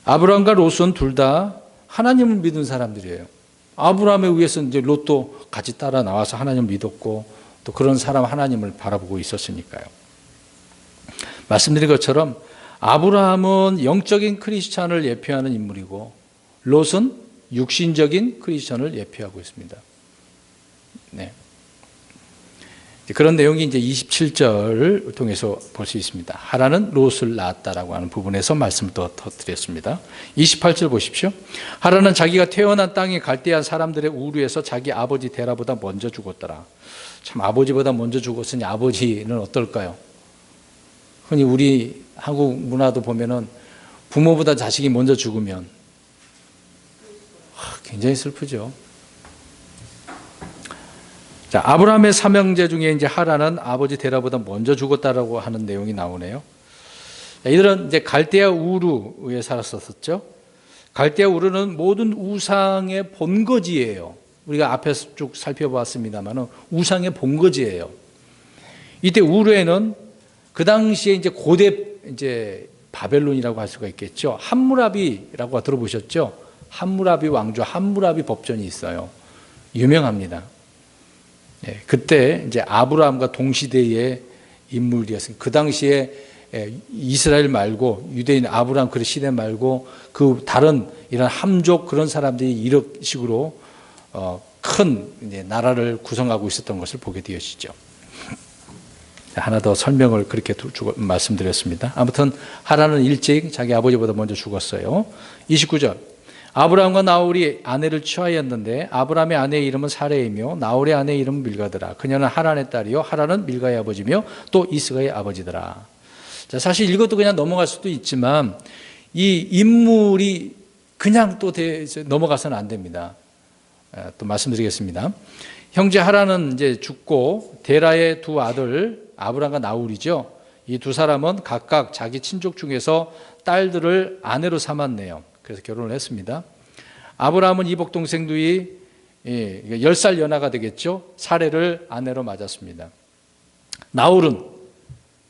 아브라함과 롯은 둘 다 하나님을 믿은 사람들이에요. 아브라함에 의해서 이제 롯도 같이 따라 나와서 하나님을 믿었고 또 그런 사람 하나님을 바라보고 있었으니까요. 말씀드린 것처럼 아브라함은 영적인 크리스찬을 예표하는 인물이고 롯은 육신적인 크리스찬을 예표하고 있습니다. 네. 그런 내용이 이제 27절을 통해서 볼 수 있습니다. 하라는 롯을 낳았다라고 하는 부분에서 말씀을 더 드렸습니다. 28절 보십시오. 하라는 자기가 태어난 땅에 갈대한 사람들의 우르에서 자기 아버지 데라보다 먼저 죽었더라. 참 아버지보다 먼저 죽었으니 아버지는 어떨까요? 흔히 우리 한국 문화도 보면은 부모보다 자식이 먼저 죽으면 굉장히 슬프죠. 자, 아브라함의 삼형제 중에 이제 하라는 아버지 데라보다 먼저 죽었다라고 하는 내용이 나오네요. 자, 이들은 이제 갈대아 우르에 살았었죠. 갈대아 우르는 모든 우상의 본거지예요. 우리가 앞에서 쭉 살펴봤습니다만은 우상의 본거지예요. 이때 우르에는 그 당시에 이제 고대 이제 바벨론이라고 할 수가 있겠죠. 함무라비라고 들어보셨죠? 함무라비 왕조, 함무라비 법전이 있어요. 유명합니다. 그때 이제 아브라함과 동시대의 인물이었습니다. 그 당시에 이스라엘 말고 유대인 아브라함 그 시대 말고 그 다른 이런 함족 그런 사람들이 이런 식으로 큰 이제 나라를 구성하고 있었던 것을 보게 되어지죠. 하나 더 설명을 그렇게 말씀드렸습니다. 아무튼 하라는 일찍 자기 아버지보다 먼저 죽었어요. 29절. 아브라함과 나홀이 아내를 취하였는데 아브라함의 아내의 이름은 사레이며 나홀의 아내의 이름은 밀가더라. 그녀는 하란의 딸이요 하란은 밀가의 아버지며 또 이스가의 아버지더라. 자, 사실 이것도 그냥 넘어갈 수도 있지만 이 인물이 그냥 또 넘어가서는 안 됩니다. 또 말씀드리겠습니다. 형제 하란은 이제 죽고 데라의 두 아들 아브라함과 나홀이죠. 이 두 사람은 각각 자기 친족 중에서 딸들을 아내로 삼았네요. 그래서 결혼을 했습니다. 아브라함은 이복 동생들이 10살 연하가 되겠죠. 사레를 아내로 맞았습니다. 나홀은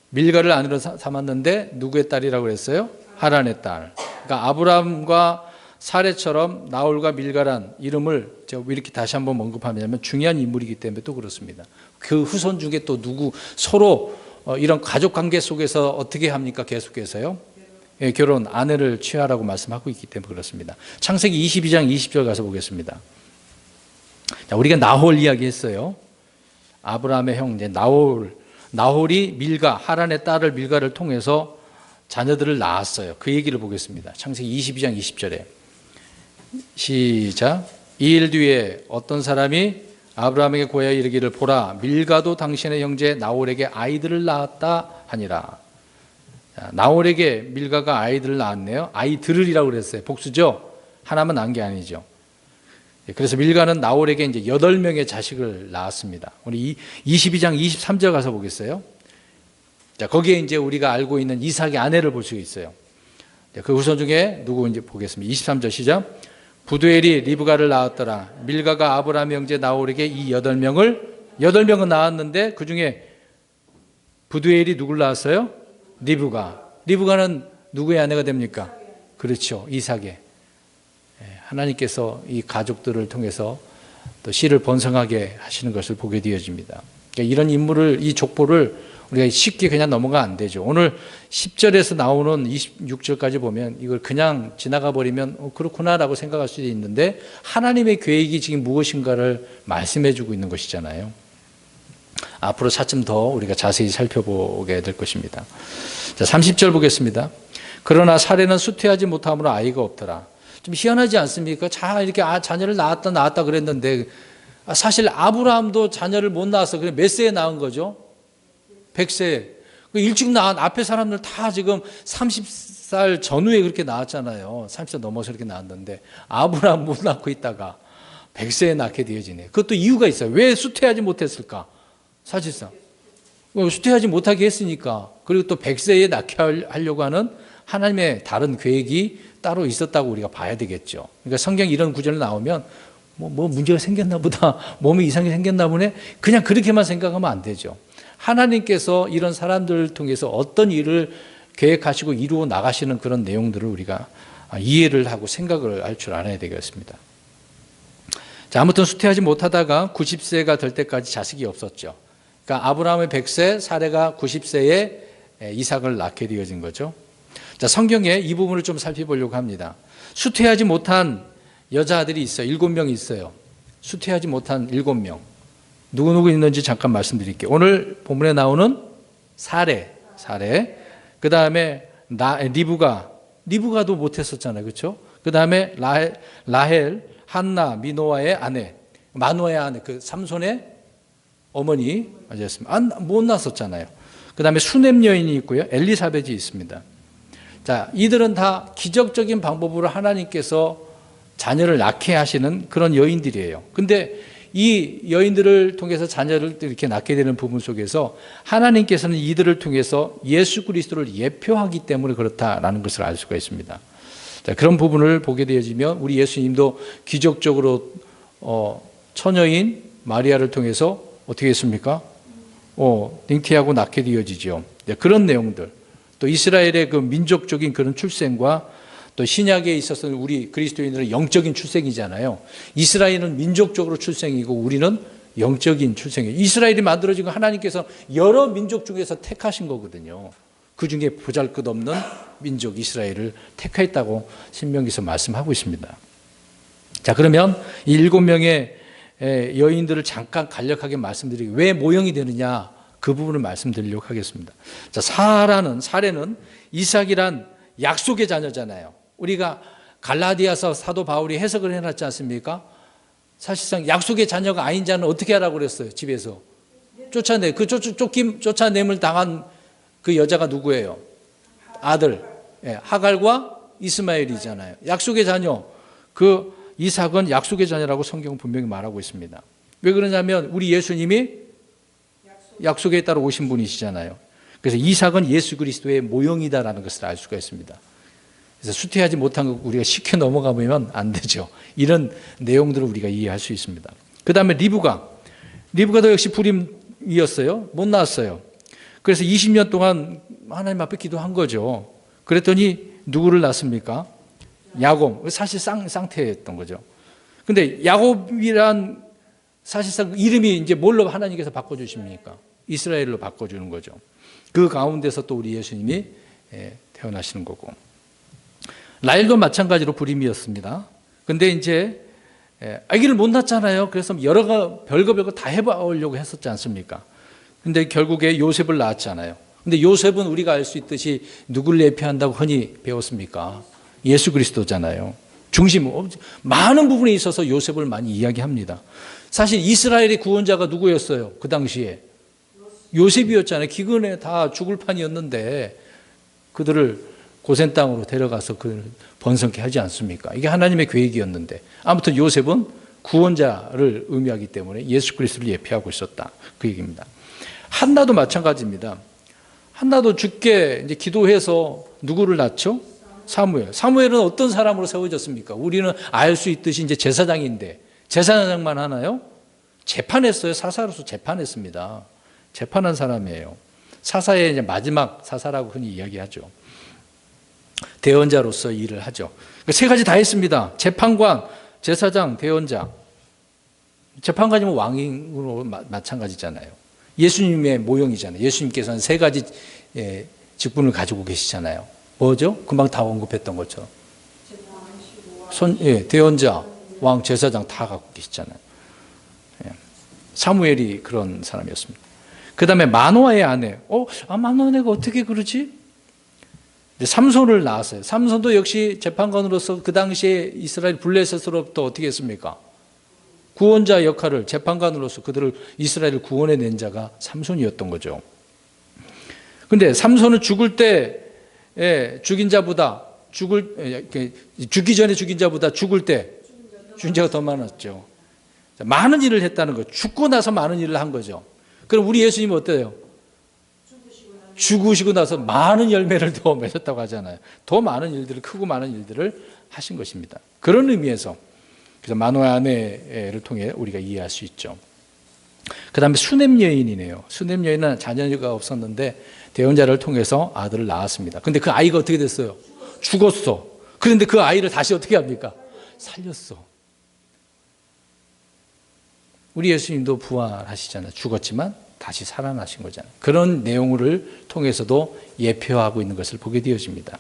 밀가를 아내로 삼았는데 누구의 딸이라고 그랬어요? 하란의 딸. 그러니까 아브라함과 사레처럼 나홀과 밀가란 이름을 제가 왜 이렇게 다시 한번 언급하냐면 중요한 인물이기 때문에 또 그렇습니다. 그 후손 중에 또 누구 서로 이런 가족 관계 속에서 어떻게 합니까? 계속해서요. 결혼, 아내를 취하라고 말씀하고 있기 때문에 그렇습니다. 창세기 22장 20절 가서 보겠습니다. 자, 우리가 나홀 이야기했어요. 아브라함의 형제 나홀이 밀가, 하란의 딸을 밀가를 통해서 자녀들을 낳았어요. 그 얘기를 보겠습니다. 창세기 22장 20절에 시작. 이 일 뒤에 어떤 사람이 아브라함에게 고하여 이르기를 보라 밀가도 당신의 형제 나홀에게 아이들을 낳았다 하니라. 나홀에게 밀가가 아이들을 낳았네요. 아이들이라고 그랬어요. 복수죠. 하나만 낳은 게 아니죠. 그래서 밀가는 나홀에게 이제 8명의 자식을 낳았습니다. 우리 22장 23절 가서 보겠어요. 자, 거기에 이제 우리가 알고 있는 이삭의 아내를 볼 수 있어요. 그 후손 중에 누구인지 보겠습니다. 23절 시작. 부두엘이 리브가를 낳았더라. 밀가가 아브라함 형제 나홀에게 이 8명은 낳았는데 그 중에 부두엘이 누굴 낳았어요? 리브가는 누구의 아내가 됩니까? 그렇죠. 이삭의. 하나님께서 이 가족들을 통해서 또 씨를 번성하게 하시는 것을 보게 되어집니다. 그러니까 이런 인물을, 이 족보를 우리가 쉽게 그냥 넘어가 안 되죠. 오늘 10절에서 나오는 26절까지 보면 이걸 그냥 지나가 버리면 그렇구나라고 생각할 수도 있는데 하나님의 계획이 지금 무엇인가를 말씀해 주고 있는 것이잖아요. 앞으로 차츰 더 우리가 자세히 살펴보게 될 것입니다. 자, 30절 보겠습니다. 그러나 사례는 수태하지 못함으로 아이가 없더라. 좀 희한하지 않습니까? 이렇게 자녀를 낳았다 그랬는데 사실 아브라함도 자녀를 못 낳았어. 그래 몇 세에 낳은 거죠? 100세. 일찍 낳은 앞에 사람들 다 지금 30살 전후에 그렇게 낳았잖아요. 30살 넘어서 이렇게 낳았는데 아브라함 못 낳고 있다가 100세에 낳게 되어지네. 그것도 이유가 있어요. 왜 수태하지 못했을까? 사실상 수태하지 못하게 했으니까. 그리고 또 100세에 낳게 하려고 하는 하나님의 다른 계획이 따로 있었다고 우리가 봐야 되겠죠. 그러니까 성경 이런 구절 나오면 뭐 문제가 생겼나 보다, 몸에 이상이 생겼나 보네, 그냥 그렇게만 생각하면 안 되죠. 하나님께서 이런 사람들을 통해서 어떤 일을 계획하시고 이루어 나가시는 그런 내용들을 우리가 이해를 하고 생각을 할 줄 알아야 되겠습니다. 자, 아무튼 수태하지 못하다가 90세가 될 때까지 자식이 없었죠. 그러니까 아브라함의 100세, 사레가 90세에 이삭을 낳게 되어진 거죠. 자, 성경에 이 부분을 좀 살펴보려고 합니다. 수태하지 못한 여자아들이 있어요. 7명이 있어요. 수태하지 못한 7명. 누구 있는지 잠깐 말씀드릴게요. 오늘 본문에 나오는 사레. 그 다음에 리브가도 못했었잖아요. 그렇죠? 그 다음에 라헬, 한나, 미노아의 아내, 마노아의 아내, 그 삼손의 어머니, 맞았습니다. 못 낳았었잖아요. 그 다음에 수넴 여인이 있고요. 엘리사벳이 있습니다. 자, 이들은 다 기적적인 방법으로 하나님께서 자녀를 낳게 하시는 그런 여인들이에요. 근데 이 여인들을 통해서 자녀를 이렇게 낳게 되는 부분 속에서 하나님께서는 이들을 통해서 예수 그리스도를 예표하기 때문에 그렇다라는 것을 알 수가 있습니다. 자, 그런 부분을 보게 되어지면 우리 예수님도 기적적으로 처녀인 마리아를 통해서 어떻게 했습니까? 잉태하고 낳게 되어지죠. 네, 그런 내용들. 또 이스라엘의 그 민족적인 그런 출생과 또 신약에 있어서 우리 그리스도인들은 영적인 출생이잖아요. 이스라엘은 민족적으로 출생이고 우리는 영적인 출생이에요. 이스라엘이 만들어진 건 하나님께서 여러 민족 중에서 택하신 거거든요. 그 중에 보잘것없는 민족 이스라엘을 택했다고 신명기에서 말씀하고 있습니다. 자, 그러면 이 7명의 여인들을 잠깐 간략하게 말씀드리고 왜 모형이 되느냐 그 부분을 말씀드리려고 하겠습니다. 자, 사례는 이삭이란 약속의 자녀잖아요. 우리가 갈라디아서 사도 바울이 해석을 해놨지 않습니까? 사실상 약속의 자녀가 아닌 자는 어떻게 하라고 그랬어요? 집에서 쫓아내. 그 쫓아냄을 당한 그 여자가 누구예요? 아들. 하갈과 이스마엘이잖아요. 약속의 자녀. 그 이삭은 약속의 자녀라고 성경은 분명히 말하고 있습니다. 왜 그러냐면 우리 예수님이 약속에 따라 오신 분이시잖아요. 그래서 이삭은 예수 그리스도의 모형이다라는 것을 알 수가 있습니다. 그래서 수태하지 못한 거 우리가 쉽게 넘어가면 안 되죠. 이런 내용들을 우리가 이해할 수 있습니다. 그 다음에 리브가도 역시 불임이었어요. 못 낳았어요. 그래서 20년 동안 하나님 앞에 기도한 거죠. 그랬더니 누구를 낳습니까? 야곱. 사실 쌍태였던 거죠. 근데 야곱이란 사실상 이름이 이제 뭘로 하나님께서 바꿔주십니까? 이스라엘로 바꿔주는 거죠. 그 가운데서 또 우리 예수님이 태어나시는 거고. 라헬도 마찬가지로 불임이었습니다. 근데 이제 아기를 못 낳잖아요. 그래서 여러 별거 다 해보려고 했었지 않습니까? 근데 결국에 요셉을 낳았잖아요. 근데 요셉은 우리가 알 수 있듯이 누구를 예표한다고 흔히 배웠습니까? 예수 그리스도잖아요. 중심, 많은 부분에 있어서 요셉을 많이 이야기합니다. 사실 이스라엘의 구원자가 누구였어요? 그 당시에 요셉이었잖아요. 기근에 다 죽을 판이었는데 그들을 고센 땅으로 데려가서 그를 번성케 하지 않습니까? 이게 하나님의 계획이었는데 아무튼 요셉은 구원자를 의미하기 때문에 예수 그리스도를 예표하고 있었다. 그 얘기입니다. 한나도 마찬가지입니다. 한나도 죽게 이제 기도해서 누구를 낳죠? 사무엘. 사무엘은 어떤 사람으로 세워졌습니까? 우리는 알 수 있듯이 이제 제사장인데 제사장만 하나요? 재판했어요. 사사로서 재판했습니다. 재판한 사람이에요. 사사의 이제 마지막 사사라고 흔히 이야기하죠. 대언자로서 일을 하죠. 세 가지 다 했습니다. 재판관, 제사장, 대언자. 재판관이면 왕으로 마찬가지잖아요. 예수님의 모형이잖아요. 예수님께서는 세 가지 직분을 가지고 계시잖아요. 뭐죠? 금방 다 언급했던 것처럼. 대언자, 왕, 제사장 다 갖고 계시잖아요. 사무엘이 그런 사람이었습니다. 그 다음에 마노아의 아내. 마노아가 어떻게 그러지? 삼손을 낳았어요. 삼손도 역시 재판관으로서 그 당시에 이스라엘 블레셋으로부터 어떻게 했습니까? 구원자 역할을 재판관으로서 그들을 이스라엘을 구원해 낸 자가 삼손이었던 거죠. 그런데 삼손은 죽을 때 죽인 자보다 죽기 전에 죽인 자보다 죽을 때 죽인 자가 더 많았죠. 많은 일을 했다는 거죠. 죽고 나서 많은 일을 한 거죠. 그럼 우리 예수님은 어때요? 죽으시고 나서 많은 열매를 더 맺었다고 하잖아요. 더 많은 일들을, 크고 많은 일들을 하신 것입니다. 그런 의미에서 그래서 마노아 아내를 통해 우리가 이해할 수 있죠. 그 다음에 수냄 여인이네요. 수냄 여인은 자녀가 없었는데 대언자를 통해서 아들을 낳았습니다. 근데 그 아이가 어떻게 됐어요? 죽었어. 그런데 그 아이를 다시 어떻게 합니까? 살렸어. 우리 예수님도 부활하시잖아요. 죽었지만 다시 살아나신 거잖아요. 그런 내용을 통해서도 예표하고 있는 것을 보게 되어집니다.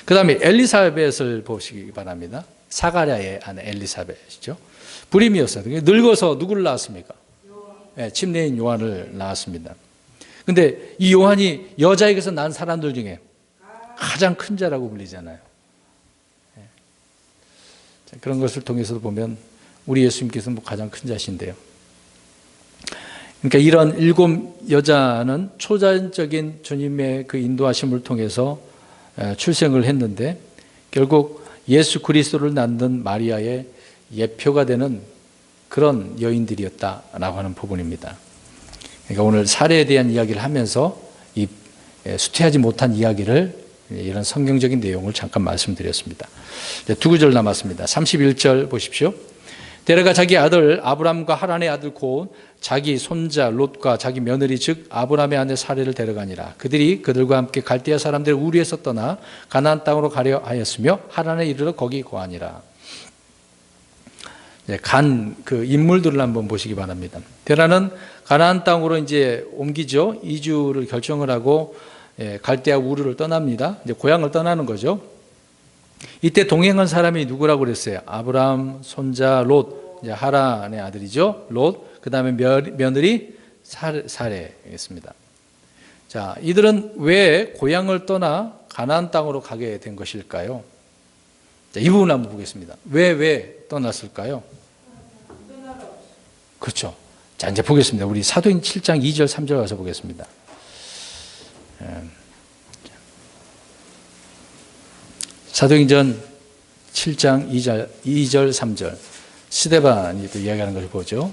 그 다음에 엘리사벳을 보시기 바랍니다. 사가랴의 아내 엘리사벳이죠. 불임이었어요. 늙어서 누구를 낳았습니까? 침례인 요한을 낳았습니다. 근데 이 요한이 여자에게서 난 사람들 중에 가장 큰 자라고 불리잖아요. 그런 것을 통해서도 보면 우리 예수님께서는 가장 큰 자신데요. 그러니까 이런 7 여자는 초자연적인 주님의 그 인도하심을 통해서 출생을 했는데 결국 예수 그리스도를 낳는 마리아의 예표가 되는 그런 여인들이었다라고 하는 부분입니다. 그러니까 오늘 사례에 대한 이야기를 하면서 이 수퇴하지 못한 이야기를 이런 성경적인 내용을 잠깐 말씀드렸습니다. 2구절 남았습니다. 31절 보십시오. 데려가 자기 아들 아브람과 하란의 아들 곧 자기 손자 롯과 자기 며느리 즉 아브람의 아내 사레를 데려가니라. 그들이 그들과 함께 갈대아 사람들의 우리에서 떠나 가나안 땅으로 가려 하였으며 하란에 이르러 거기 거하니라. 간 그 인물들을 한번 보시기 바랍니다. 데라는 가나안 땅으로 이제 옮기죠. 이주를 결정을 하고 갈대아 우르를 떠납니다. 이제 고향을 떠나는 거죠. 이때 동행한 사람이 누구라고 그랬어요? 아브람 손자 롯, 이제 하란의 아들이죠. 롯, 그 다음에 며느리 사레였습니다. 자, 이들은 왜 고향을 떠나 가나안 땅으로 가게 된 것일까요? 자, 이 부분 한번 보겠습니다. 왜 떠났을까요? 그렇죠. 자, 이제 보겠습니다. 우리 사도행 7장 2절 3절 가서 보겠습니다. 사도행전 7장 2절 3절 스데반이 또 이야기하는 것을 보죠.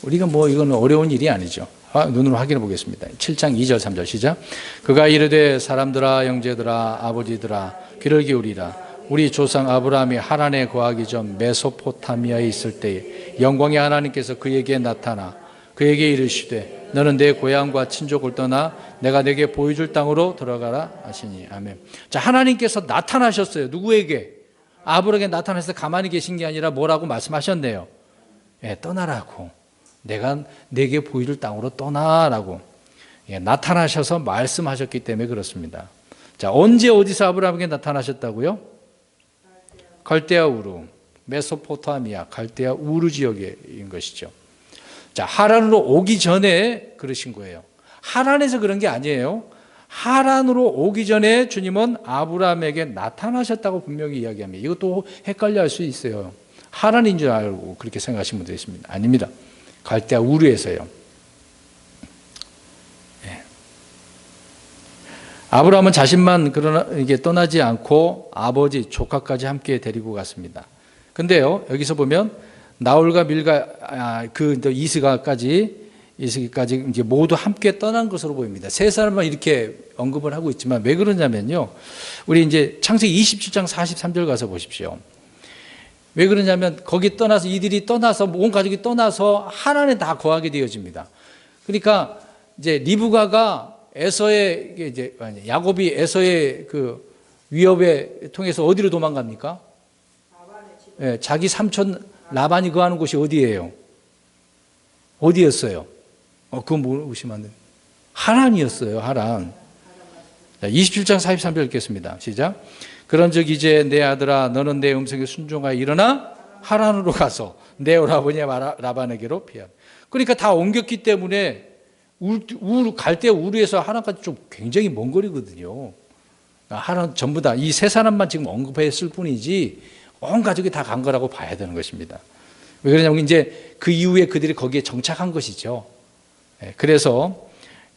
우리가 이건 어려운 일이 아니죠. 눈으로 확인해 보겠습니다. 7장 2절 3절 시작. 그가 이르되 사람들아 형제들아 아버지들아 귀를 기울이라. 우리 조상 아브라함이 하란에 거하기 전 메소포타미아에 있을 때에 영광의 하나님께서 그에게 나타나 그에게 이르시되 너는 내 고향과 친족을 떠나 내가 내게 보여줄 땅으로 들어가라 하시니. 아멘. 자, 하나님께서 나타나셨어요. 누구에게? 아브라함에게 나타나서 가만히 계신 게 아니라 뭐라고 말씀하셨네요. 떠나라고. 내가 내게 보여줄 땅으로 떠나라고 나타나셔서 말씀하셨기 때문에 그렇습니다. 자, 언제 어디서 아브라함에게 나타나셨다고요? 갈대아 우르, 메소포타미아, 갈대아 우르 지역인 것이죠. 자, 하란으로 오기 전에 그러신 거예요. 하란에서 그런 게 아니에요. 하란으로 오기 전에 주님은 아브라함에게 나타나셨다고 분명히 이야기합니다. 이것도 헷갈려 할 수 있어요. 하란인 줄 알고 그렇게 생각하시는 분도 있습니다. 아닙니다. 갈대아 우르에서요. 아브라함은 자신만 이게 떠나지 않고 아버지, 조카까지 함께 데리고 갔습니다. 근데요, 여기서 보면 나홀과 밀가 이스기까지 이제 모두 함께 떠난 것으로 보입니다. 세 사람만 이렇게 언급을 하고 있지만 왜 그러냐면요. 우리 이제 창세기 27장 43절 가서 보십시오. 왜 그러냐면 거기 떠나서 이들이 떠나서 온 가족이 떠나서 하란에 다 거하게 되어집니다. 그러니까 이제 리브가가 야곱이 에서의 그 위협에 통해서 어디로 도망갑니까? 자기 삼촌 라반이 거하는 곳이 어디예요? 어디였어요? 그거 모르시면 안 돼요. 하란이었어요. 하란. 자, 27장 43절 읽겠습니다. 시작. 그런즉 이제 내 아들아 너는 내 음성에 순종하여 일어나 하란으로 가서 내 오라버니 라반에게로 피하라. 그러니까 다 옮겼기 때문에 갈대 우르에서 하란까지 좀 굉장히 먼 거리거든요. 하란 전부 다 이 세 사람만 지금 언급했을 뿐이지 온 가족이 다 간 거라고 봐야 되는 것입니다. 왜 그러냐면 이제 그 이후에 그들이 거기에 정착한 것이죠. 그래서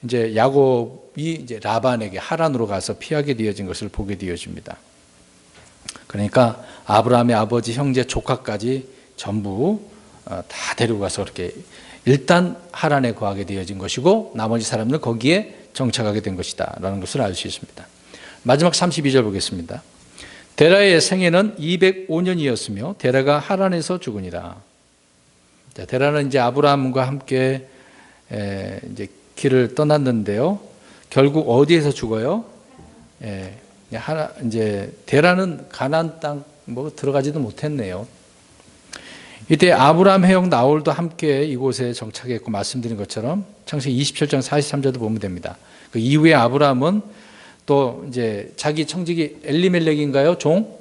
이제 야곱이 이제 라반에게 하란으로 가서 피하게 되어진 것을 보게 되어집니다. 그러니까 아브라함의 아버지, 형제, 조카까지 전부 다 데리고 가서 그렇게 일단 하란에 거하게 되어진 것이고 나머지 사람들 거기에 정착하게 된 것이다 라는 것을 알 수 있습니다. 마지막 32절 보겠습니다. 데라의 생애는 205년이었으며 데라가 하란에서 죽으니라. 자, 데라는 이제 아브라함과 함께 이제 길을 떠났는데요. 결국 어디에서 죽어요? 이제 데라는 가나안 땅 들어가지도 못했네요. 이때 아브라함 해역 나홀도 함께 이곳에 정착했고 말씀드린 것처럼 창세기 27장 43절도 보면 됩니다. 그 이후에 아브라함은 또 이제 자기 청직이 엘리멜렉인가요? 종?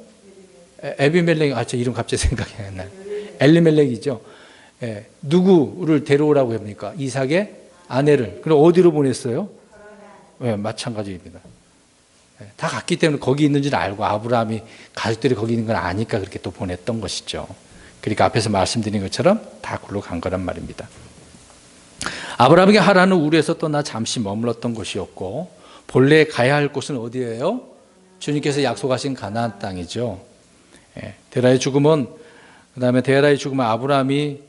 에비멜렉, 저 이름 갑자기 생각이 안 나요. 엘리멜렉이죠. 누구를 데려오라고 합니까? 이삭의 아내를. 그럼 어디로 보냈어요? 마찬가지입니다. 다 갔기 때문에 거기 있는 줄 알고 아브라함이 가족들이 거기 있는 걸 아니까 그렇게 또 보냈던 것이죠. 그러니까 앞에서 말씀드린 것처럼 다 굴러 간 거란 말입니다. 아브라함에게 하란은 우르에서 떠나 잠시 머물렀던 곳이었고 본래 가야 할 곳은 어디예요? 주님께서 약속하신 가나안 땅이죠. 데라의 죽음은 그다음에 데라의 죽음은 아브라함이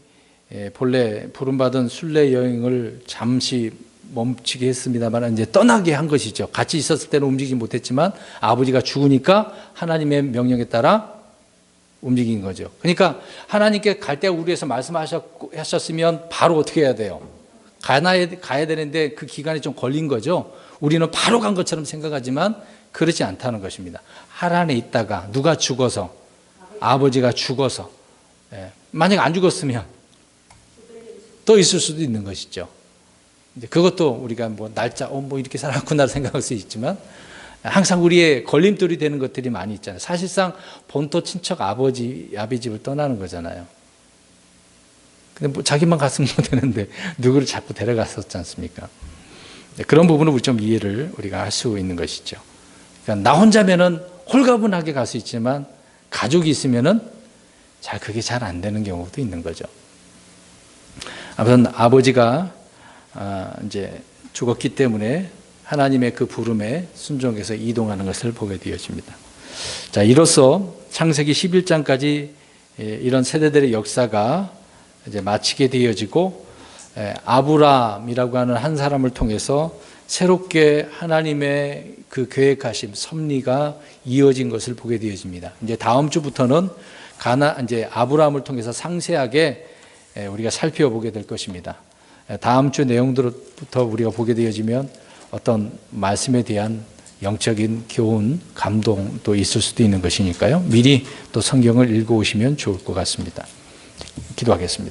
본래 부름받은 순례 여행을 잠시 멈추게 했습니다만 이제 떠나게 한 것이죠. 같이 있었을 때는 움직이지 못했지만 아버지가 죽으니까 하나님의 명령에 따라 움직인 거죠. 그러니까 하나님께 갈대 우르에서 말씀하셨으면 바로 어떻게 해야 돼요? 가야 되는데 그 기간이 좀 걸린 거죠. 우리는 바로 간 것처럼 생각하지만 그렇지 않다는 것입니다. 하란에 있다가 누가 죽어서 아버지가 죽어서 만약 안 죽었으면 또 있을 수도 있는 것이죠. 그것도 우리가 날짜 이렇게 살았구나 생각할 수 있지만 항상 우리의 걸림돌이 되는 것들이 많이 있잖아요. 사실상 본토 친척 아버지 집을 떠나는 거잖아요. 근데 자기만 갔으면 되는데 누구를 자꾸 데려갔었지 않습니까? 그런 부분을 좀 이해를 우리가 할 수 있는 것이죠. 그러니까 나 혼자면은 홀가분하게 갈 수 있지만 가족이 있으면은 그게 잘 안 되는 경우도 있는 거죠. 아무튼 아버지가 이제 죽었기 때문에 하나님의 그 부름에 순종해서 이동하는 것을 보게 되어집니다. 자, 이로써 창세기 11장까지 이런 세대들의 역사가 이제 마치게 되어지고 아브라함이라고 하는 한 사람을 통해서 새롭게 하나님의 그 계획하심 섭리가 이어진 것을 보게 되어집니다. 이제 다음 주부터는 이제 아브라함을 통해서 상세하게 우리가 살펴보게 될 것입니다. 다음 주 내용들부터 우리가 보게 되어지면 어떤 말씀에 대한 영적인 교훈, 감동도 있을 수도 있는 것이니까요. 미리 또 성경을 읽어오시면 좋을 것 같습니다. 기도하겠습니다.